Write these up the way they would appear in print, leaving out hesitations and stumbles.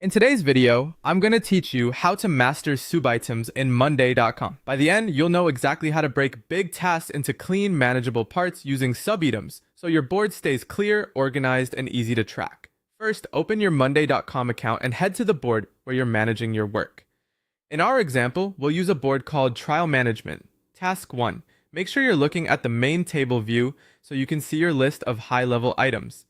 In today's video, I'm going to teach you how to master subitems in Monday.com. By the end, you'll know exactly how to break big tasks into clean, manageable parts using subitems, so your board stays clear, organized, and easy to track. First, open your Monday.com account and head to the board where you're managing your work. In our example, we'll use a board called Trial Management. Task 1. Make sure you're looking at the main table view so you can see your list of high-level items.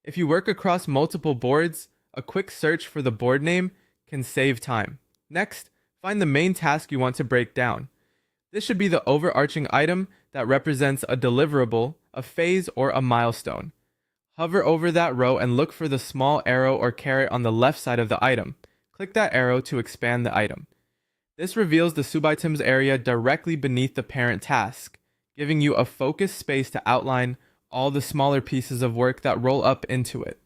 If you work across multiple boards, a quick search for the board name can save time. Next, find the main task you want to break down. This should be the overarching item that represents a deliverable, a phase, or a milestone. Hover over that row and look for the small arrow or caret on the left side of the item. Click that arrow to expand the item. This reveals the subitems area directly beneath the parent task, giving you a focused space to outline all the smaller pieces of work that roll up into it.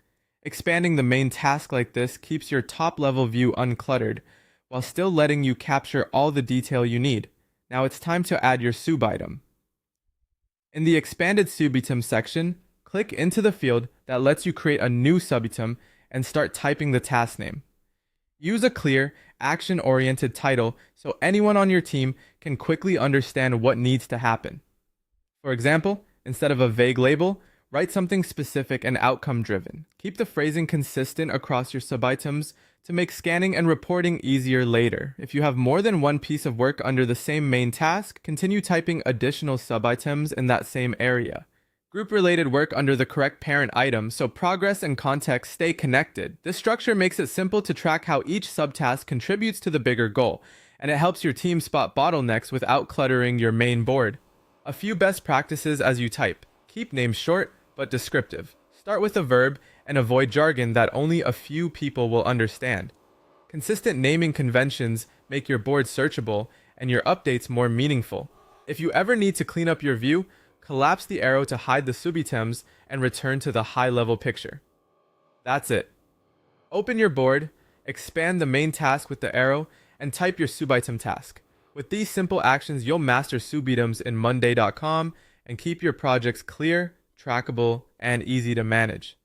Expanding the main task like this keeps your top-level view uncluttered, while still letting you capture all the detail you need. Now it's time to add your subitem. In the expanded subitem section, click into the field that lets you create a new subitem and start typing the task name. Use a clear, action-oriented title so anyone on your team can quickly understand what needs to happen. For example, instead of a vague label, write something specific and outcome-driven. Keep the phrasing consistent across your subitems to make scanning and reporting easier later. If you have more than one piece of work under the same main task, continue typing additional subitems in that same area. Group related work under the correct parent item so progress and context stay connected. This structure makes it simple to track how each subtask contributes to the bigger goal, and it helps your team spot bottlenecks without cluttering your main board. A few best practices as you type. Keep names short but descriptive. Start with a verb and avoid jargon that only a few people will understand. Consistent naming conventions make your board searchable and your updates more meaningful. If you ever need to clean up your view, collapse the arrow to hide the subitems and return to the high-level picture. That's it. Open your board, expand the main task with the arrow, and type your subitem task. With these simple actions, you'll master subitems in Monday.com and keep your projects clear, trackable, and easy to manage.